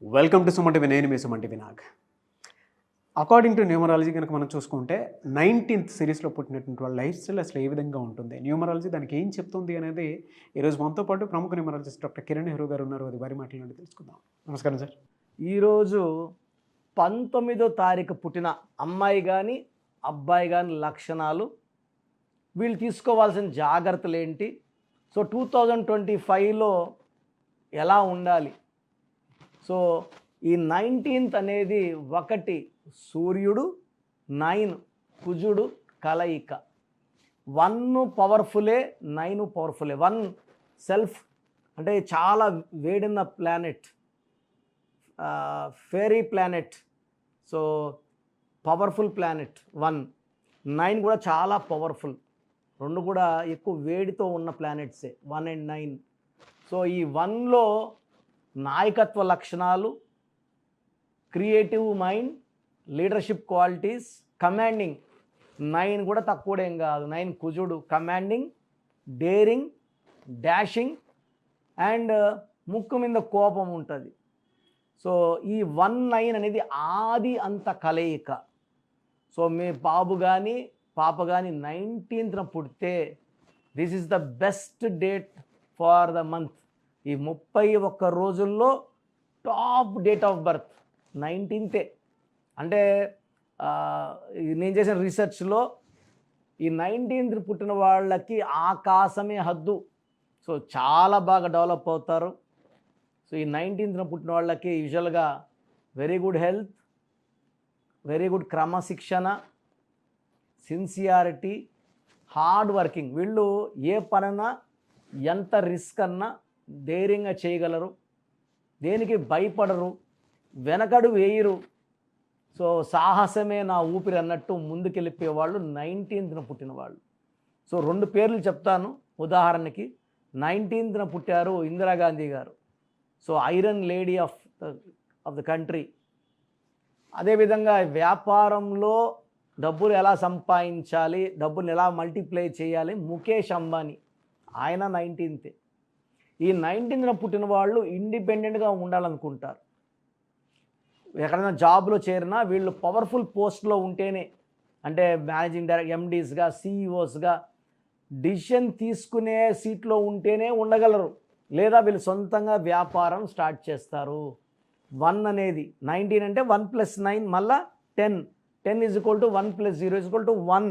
Welcome to Suman TV. నేను మీ Suman TV Nag. According to numerology కనుక మనం చూసుకుంటే 19th సిరీస్లో పుట్టినటువంటి వాళ్ళ లైఫ్ స్టైల్ అసలు ఏ విధంగా ఉంటుంది, న్యూమరాలజీ దానికి ఏం చెప్తుంది అనేది ఈరోజు మనతో పాటు ప్రముఖ న్యూమరాలజిస్ట్ డాక్టర్ కిరణ్ నెహ్రూ గారు ఉన్నారు. అది వారి మాటల నుండి తెలుసుకుందాం. నమస్కారం సార్. ఈరోజు 19వ తారీఖు పుట్టిన అమ్మాయి కానీ అబ్బాయి కానీ లక్షణాలు, వీళ్ళు తీసుకోవాల్సిన జాగ్రత్తలు ఏంటి, సో 2025లో ఎలా ఉండాలి. సో ఈ 19th అనేది 1 సూర్యుడు, 9 కుజుడు కలయిక. 1 పవర్ఫుల్లే, 9 పవర్ఫుల్లే. 1 సెల్ఫ్ అంటే చాలా వేడిన planet, fairy planet, so powerful planet 1. 9 కూడా చాలా పవర్ఫుల్, 2 కూడా ఎక్కువ వేడితో ఉన్న ప్లానెట్సే 1 and 9. సో ఈ 1లో నాయకత్వ లక్షణాలు, creative mind, leadership qualities, commanding. 9 కూడా తక్కువడేం కాదు. 9 కుజుడు కమాండింగ్, డేరింగ్, డాషింగ్ అండ్ ముక్కు మీద కోపం ఉంటుంది. సో ఈ 1-9 అనేది ఆది అంత కలయిక. సో మీ బాబు కానీ పాప కానీ 19th పుడితే this is the best date for the month. ఈ 31 రోజుల్లో top date of birth 19th. అంటే నేను చేసిన రీసెర్చ్లో ఈ 19th పుట్టిన వాళ్ళకి ఆకాశమే హద్దు. సో చాలా బాగా డెవలప్ అవుతారు. సో ఈ 19th పుట్టిన వాళ్ళకి యూజువల్గా very good health, very good క్రమశిక్షణ, సిన్సియారిటీ, హార్డ్ వర్కింగ్. వీళ్ళు ఏ పనైనా ఎంత రిస్క్ అన్నా ధైర్యంగా చేయగలరు, దేనికి భయపడరు, వెనకడు వేయరు. సో సాహసమే నా ఊపిరి అన్నట్టు ముందుకెళ్ళిపోయేవాళ్ళు 19th పుట్టిన వాళ్ళు. సో 2 పేర్లు చెప్తాను. ఉదాహరణకి 19th పుట్టారు ఇందిరాగాంధీ గారు. So iron lady of the country. అదేవిధంగా వ్యాపారంలో డబ్బులు ఎలా సంపాదించాలి, డబ్బులు ఎలా మల్టిప్లై చేయాలి, ముఖేష్ అంబానీ, ఆయన 19th. ఈ 19th పుట్టిన వాళ్ళు ఇండిపెండెంట్గా ఉండాలనుకుంటారు. ఎక్కడైనా జాబ్లో చేరినా వీళ్ళు పవర్ఫుల్ పోస్ట్లో ఉంటేనే, అంటే మేనేజింగ్ డైరెక్టర్, ఎండీస్గా, సిఇఓస్గా డిసిషన్ తీసుకునే సీట్లో ఉంటేనే ఉండగలరు, లేదా వీళ్ళు సొంతంగా వ్యాపారం స్టార్ట్ చేస్తారు. 1 అనేది 19 అంటే 1 + 9 మళ్ళా 10. 10 = 1 + 0 = 1.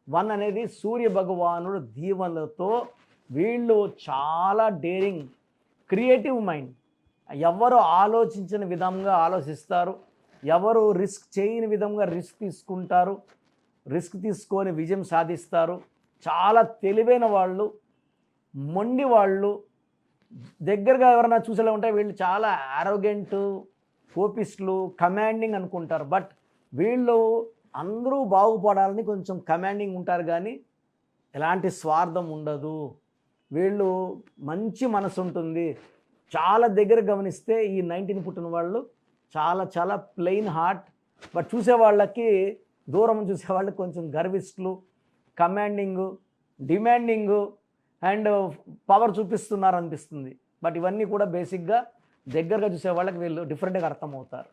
1 అనేది సూర్య భగవానుడు దీవెనలతో వీళ్ళు చాలా డేరింగ్, క్రియేటివ్ మైండ్. ఎవరు ఆలోచించిన విధంగా ఆలోచిస్తారు, ఎవరు రిస్క్ చేయని విధంగా రిస్క్ తీసుకుంటారు, రిస్క్ తీసుకొని విజయం సాధిస్తారు. చాలా తెలివైన వాళ్ళు, మొండి వాళ్ళు. దగ్గరగా ఎవరైనా చూసేలా ఉంటే వీళ్ళు చాలా ఆరోగెంట్, కోపిస్టులు, కమాండింగ్ అనుకుంటారు. బట్ వీళ్ళు అందరూ బాగుపడాలని కొంచెం కమాండింగ్ ఉంటారు, కానీ ఎలాంటి స్వార్థం ఉండదు. వీళ్ళు మంచి మనసు ఉంటుంది. చాలా దగ్గర గమనిస్తే ఈ 19 పుట్టిన వాళ్ళు చాలా చాలా ప్లెయిన్ హార్ట్. బట్ చూసేవాళ్ళకి, దూరం చూసేవాళ్ళకి కొంచెం గర్విష్ఠులు, కమాండింగు, డిమాండింగు అండ్ పవర్ చూపిస్తున్నారు అనిపిస్తుంది. బట్ ఇవన్నీ కూడా బేసిక్గా దగ్గరగా చూసేవాళ్ళకి వీళ్ళు డిఫరెంట్గా అర్థమవుతారు.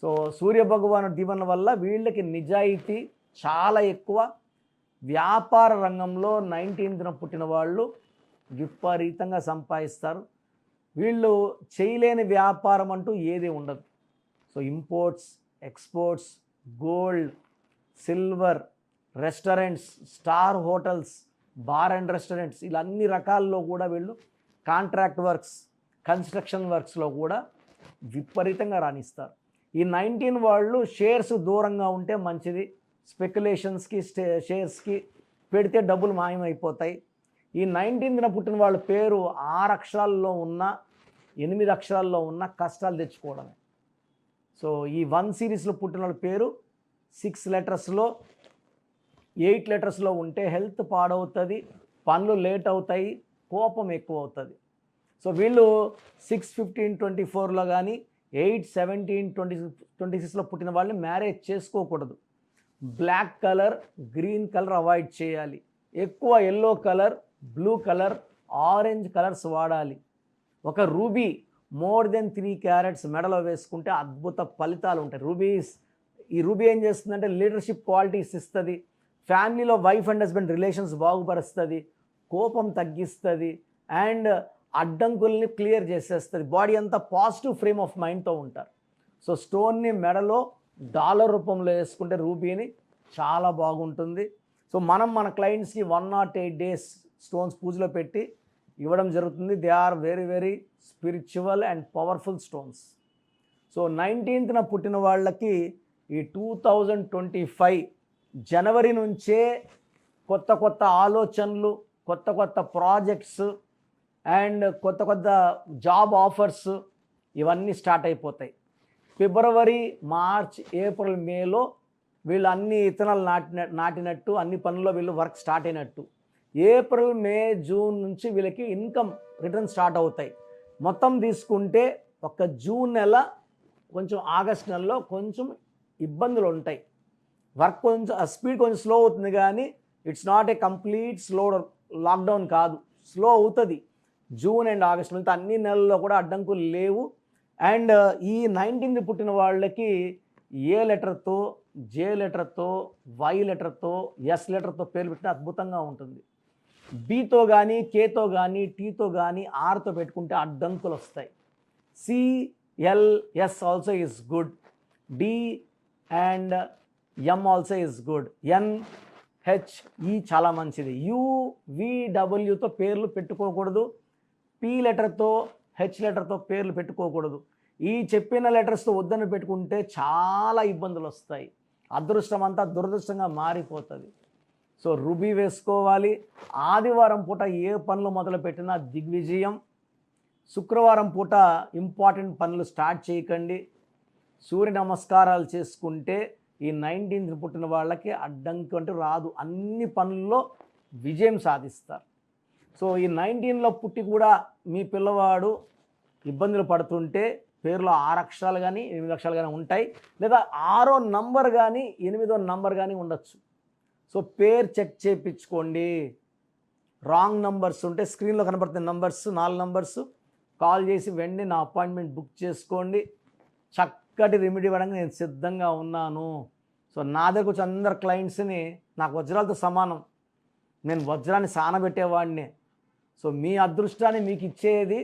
సో సూర్య భగవాను దీవెన వల్ల వీళ్ళకి నిజాయితీ చాలా ఎక్కువ. వ్యాపార రంగంలో 19th పుట్టిన వాళ్ళు విపరీతంగా సంపాదిస్తారు. వీళ్ళు చేయలేని వ్యాపారం అంటూ ఏది ఉండదు. So imports, exports, gold, silver, restaurants, star hotels, bar and restaurants, ఇలా అన్ని రకాల్లో కూడా వీళ్ళు కాంట్రాక్ట్ వర్క్స్, కన్స్ట్రక్షన్ వర్క్స్లో కూడా విపరీతంగా రాణిస్తారు. ఈ 19 వాళ్ళు షేర్స్ దూరంగా ఉంటే మంచిది. స్పెక్యులేషన్స్కి, షేర్స్కి పెడితే డబ్బులు మాయమైపోతాయి. ఈ 19th పుట్టిన వాళ్ళ పేరు 6 అక్షరాల్లో ఉన్న, 8 అక్షరాల్లో ఉన్న కష్టాలు తెచ్చుకోవడమే. సో ఈ 1 సిరీస్లో పుట్టిన వాళ్ళ పేరు 6 లెటర్స్లో, 8 లెటర్స్లో ఉంటే హెల్త్ పాడవుతుంది, పనులు లేట్ అవుతాయి, కోపం ఎక్కువ అవుతుంది. సో వీళ్ళు 6-15-24లో కానీ 8-17-26లో పుట్టిన వాళ్ళని మ్యారేజ్ చేసుకోకూడదు. Black colour, green colour avoid చేయాలి. ఎక్కువ yellow colour, blue colour, orange colours వాడాలి. ఒక రూబీ మోర్ దెన్ 3 క్యారెట్స్ మెడలో వేసుకుంటే అద్భుత ఫలితాలు ఉంటాయి. ఈ రూబీ ఏం చేస్తుందంటే లీడర్షిప్ క్వాలిటీస్ ఇస్తుంది, ఫ్యామిలీలో వైఫ్ అండ్ హస్బెండ్ రిలేషన్స్ బాగుపరుస్తుంది, కోపం తగ్గిస్తుంది, అండ్ అడ్డంకుల్ని క్లియర్ చేసేస్తుంది. బాడీ అంతా పాజిటివ్ ఫ్రేమ్ ఆఫ్ మైండ్తో ఉంటారు. సో స్టోన్ని మెడలో డాలర్ రూపంలో వేసుకుంటే రూబీని చాలా బాగుంటుంది. సో మనం మన క్లయింట్స్కి 108 డేస్ స్టోన్స్ పూజలో పెట్టి ఇవ్వడం జరుగుతుంది. They are very very spiritual and powerful stones. So 19th పుట్టిన వాళ్ళకి ఈ 2025 జనవరి నుంచే కొత్త కొత్త ఆలోచనలు, కొత్త కొత్త ప్రాజెక్ట్స్ అండ్ కొత్త కొత్త జాబ్ ఆఫర్స్ ఇవన్నీ స్టార్ట్ అయిపోతాయి. ఫిబ్రవరి, మార్చ్, ఏప్రిల్, మేలో వీళ్ళు అన్ని ఇత్తనాలు నాటినట్టు అన్ని పనుల్లో వీళ్ళు వర్క్ స్టార్ట్ అయినట్టు. ఏప్రిల్, మే, జూన్ నుంచి వీళ్ళకి ఇన్కమ్ రిటర్న్ స్టార్ట్ అవుతాయి. మొత్తం తీసుకుంటే ఒక జూన్ నెల, కొంచెం ఆగస్ట్ నెలలో కొంచెం ఇబ్బందులు ఉంటాయి. వర్క్ కొంచెం స్పీడ్ కొంచెం స్లో అవుతుంది, కానీ it's not a complete lockdown కాదు, స్లో అవుతుంది. జూన్ అండ్ ఆగస్ట్ మిగతా అన్ని నెలల్లో కూడా అడ్డంకులు లేవు. అండ్ ఈ 19th పుట్టిన వాళ్ళకి ఏ లెటర్తో, జే లెటర్తో, వై లెటర్తో, ఎస్ లెటర్తో పేరు పెట్టిన అద్భుతంగా ఉంటుంది. బీతో కానీ, కేతో కానీ, టీతో కానీ, ఆర్తో పెట్టుకుంటే అడ్డంకులు వస్తాయి. CLS also is good. D and M also is good. NHE చాలా మంచిది. యువిడబ్ల్యూతో పేర్లు పెట్టుకోకూడదు. పి లెటర్తో, హెచ్ లెటర్తో పేర్లు పెట్టుకోకూడదు. ఈ చెప్పిన లెటర్స్తో వద్దని పెట్టుకుంటే చాలా ఇబ్బందులు వస్తాయి. అదృష్టం అంతా దురదృష్టంగా మారిపోతుంది. సో రూబీ వేసుకోవాలి. ఆదివారం పూట ఏ పనులు మొదలు పెట్టినా దిగ్విజయం. శుక్రవారం పూట ఇంపార్టెంట్ పనులు స్టార్ట్ చేయకండి. సూర్య నమస్కారాలు చేసుకుంటే ఈ 19th పుట్టిన వాళ్ళకి అడ్డంకి అంటూ రాదు, అన్ని పనుల్లో విజయం సాధిస్తారు. సో ఈ 19లో పుట్టి కూడా మీ పిల్లవాడు ఇబ్బందులు పడుతుంటే పేరులో 6 అక్షరాలు కానీ 8 అక్షరాలు కానీ ఉంటాయి, లేదా 6వ నంబర్ కానీ 8వ నంబర్ కానీ ఉండొచ్చు. సో పేరు చెక్ చేయించుకోండి. రాంగ్ నంబర్స్ ఉంటే స్క్రీన్లో కనబడుతున్న నంబర్స్ 4 నంబర్స్ కాల్ చేసి వెంటనే నా అపాయింట్మెంట్ బుక్ చేసుకోండి. చక్కటి రెమెడీ ఇవ్వడానికి నేను సిద్ధంగా ఉన్నాను. సో నా దగ్గరకు వచ్చి అందరు క్లయింట్స్ని నాకు వజ్రాలతో సమానం, నేను వజ్రాన్ని సానబెట్టేవాడిని. సో మీ అదృష్టాన్ని మీకు ఇచ్చేది,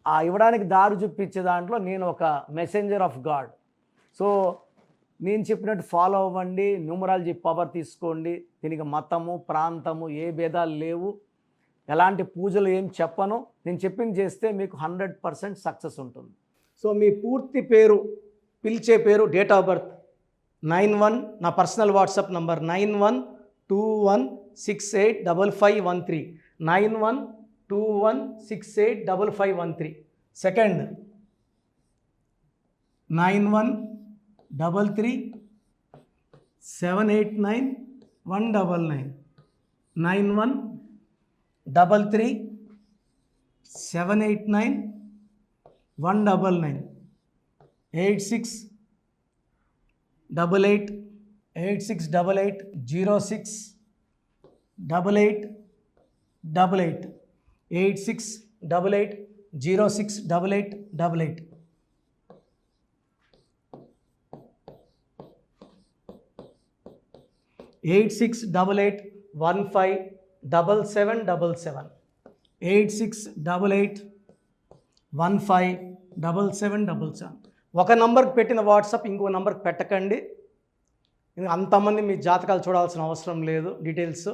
ఆ ఇవ్వడానికి దారి చూపించే దాంట్లో నేను ఒక మెసెంజర్ ఆఫ్ గాడ్. సో నేను చెప్పినట్టు ఫాలో అవ్వండి. న్యూమరాలజీ పవర్ తీసుకోండి. దీనికి మతము, ప్రాంతము ఏ భేదాలు లేవు. ఎలాంటి పూజలు ఏం చెప్పను, నేను చెప్పింది చేస్తే మీకు 100% సక్సెస్ ఉంటుంది. సో మీ పూర్తి పేరు, పిలిచే పేరు, డేట్ ఆఫ్ బర్త్ 91, నా పర్సనల్ వాట్సాప్ నంబర్ 9121685513, 9121685513. సెకండ్ 9133789199, 9133789199, 8688068888, 8688068888. 8688157777, 8688157777. ఒక నంబర్కి పెట్టిన వాట్సాప్ ఇంకో నంబర్కి పెట్టకండి. అంతమంది మీ జాతకాలు చూడాల్సిన అవసరం లేదు. డీటెయిల్స్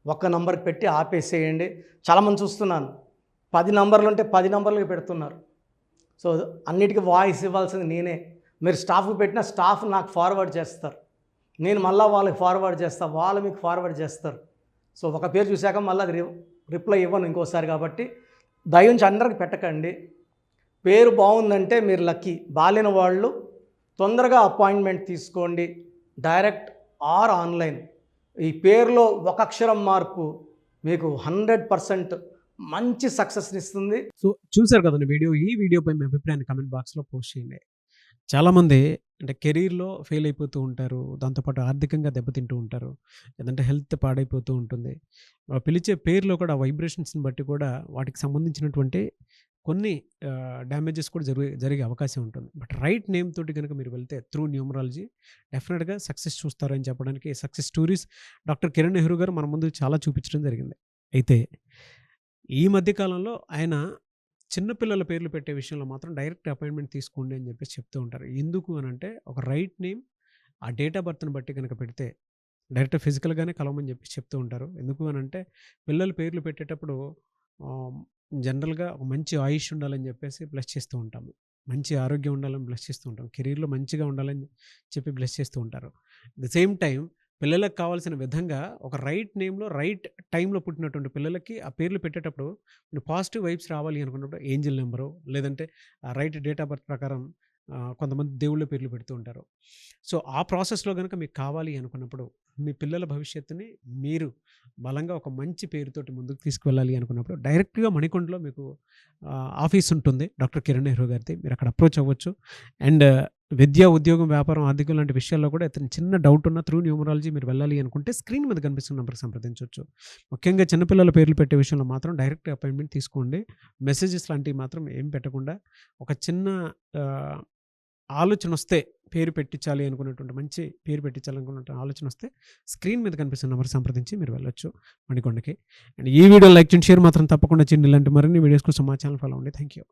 ఒక్క నంబర్కి పెట్టి ఆపేసేయండి. చాలామంది చూస్తున్నాను 10 నంబర్లు ఉంటే 10 నంబర్లకి పెడుతున్నారు. సో అన్నిటికీ వాయిస్ ఇవ్వాల్సింది నేనే. మీరు స్టాఫ్కి పెట్టిన స్టాఫ్ నాకు ఫార్వర్డ్ చేస్తారు, నేను మళ్ళీ వాళ్ళకి ఫార్వర్డ్ చేస్తాను, వాళ్ళు మీకు ఫార్వర్డ్ చేస్తారు. సో ఒక పేరు చూశాక మళ్ళీ అది రిప్లై ఇవ్వను ఇంకోసారి. కాబట్టి దయించి అందరికి పెట్టకండి. పేరు బాగుందంటే మీరు లక్కీ. బాలేని వాళ్ళు తొందరగా అపాయింట్మెంట్ తీసుకోండి, డైరెక్ట్ ఆర్ ఆన్లైన్. ఈ పేరులో ఒక అక్షరం మార్పు మీకు 100% మంచి సక్సెస్ని ఇస్తుంది. సో చూశారు కదండి వీడియో. ఈ వీడియోపై మీ అభిప్రాయాన్ని కమెంట్ బాక్స్లో పోస్ట్ చేయండి. చాలామంది అంటే కెరీర్లో ఫెయిల్ అయిపోతూ ఉంటారు, దాంతోపాటు ఆర్థికంగా దెబ్బతింటూ ఉంటారు, లేదంటే హెల్త్ పాడైపోతూ ఉంటుంది. పిలిచే పేరులో కూడా వైబ్రేషన్స్ని బట్టి కూడా వాటికి సంబంధించినటువంటి కొన్ని డ్యామేజెస్ కూడా జరిగే అవకాశం ఉంటుంది. బట్ రైట్ నేమ్ తోటి కనుక మీరు వెళ్తే త్రూ న్యూమరాలజీ డెఫినెట్గా సక్సెస్ చూస్తారని చెప్పడానికి success stories doctor Kiran Nehru గారు మన ముందు చాలా చూపించడం జరిగింది. అయితే ఈ మధ్య కాలంలో ఆయన చిన్నపిల్లల పేర్లు పెట్టే విషయంలో మాత్రం డైరెక్ట్ అపాయింట్మెంట్ తీసుకోండి అని చెప్పేసి చెప్తూ ఉంటారు. ఎందుకు అని అంటే ఒక రైట్ నేమ్ ఆ డేట్ ఆఫ్ బర్త్ని బట్టి కనుక పెడితే డైరెక్ట్ ఫిజికల్గానే కలవమని చెప్పి చెప్తూ ఉంటారు. ఎందుకు అని అంటే పిల్లల పేర్లు పెట్టేటప్పుడు జనరల్గా ఒక మంచి ఆయుష్ ఉండాలని చెప్పేసి బ్లెస్ చేస్తూ ఉంటాము. మంచి ఆరోగ్యం ఉండాలని బ్లెస్ చేస్తూ ఉంటాం. కెరీర్లో మంచిగా ఉండాలని చెప్పి బ్లెస్ చేస్తూ ఉంటారు. ద సేమ్ టైం పిల్లలకు కావాల్సిన విధంగా ఒక రైట్ నేమ్లో రైట్ టైంలో పుట్టినటువంటి పిల్లలకి ఆ పేర్లు పెట్టేటప్పుడు పాజిటివ్ వైబ్స్ రావాలి అనుకున్నప్పుడు ఏంజిల్ నెంబరు లేదంటే రైట్ డేట్ ఆఫ్ బర్త్ ప్రకారం కొంతమంది దేవుళ్ళ పేర్లు పెడుతూ ఉంటారు. సో ఆ ప్రాసెస్లో కనుక మీకు కావాలి అనుకున్నప్పుడు మీ పిల్లల భవిష్యత్తుని మీరు బలంగా ఒక మంచి పేరుతోటి ముందుకు తీసుకువెళ్ళాలి అనుకున్నప్పుడు డైరెక్ట్గా మణికొండలో మీకు ఆఫీస్ ఉంటుంది డాక్టర్ కిరణ్ నెహ్రూ గారిది. మీరు అక్కడ అప్రోచ్ అవ్వచ్చు. అండ్ విద్య, ఉద్యోగం, వ్యాపారం, ఆర్థికం లాంటి విషయాల్లో కూడా అతను చిన్న డౌట్ ఉన్న త్రూ న్యూమరాలజీ మీరు వెళ్ళాలి అనుకుంటే స్క్రీన్ మీద కనిపిస్తున్న నెంబర్కి సంప్రదించవచ్చు. ముఖ్యంగా చిన్నపిల్లల పేర్లు పెట్టే విషయంలో మాత్రం డైరెక్ట్ అపాయింట్మెంట్ తీసుకోండి. మెసేజెస్ లాంటివి మాత్రం ఏం పెట్టకుండా ఒక చిన్న ఆలోచన వస్తే పేరు పెట్టించాలి అనుకున్నటువంటి మంచి పేరు పెట్టించాలనుకున్న ఆలోచన వస్తే స్క్రీన్ మీద కనిపిస్తున్న నెంబర్ సంప్రదించి మీరు వెళ్ళొచ్చు మణికొండకి. అండ్ ఈ వీడియో లైక్ చేయండి, షేర్ మాత్రం తప్పకుండా చేయండి. ఇలాంటి మరిన్ని వీడియోస్ కోసం మా ఛానల్ ఫాలో అవ్వండి. Thank you.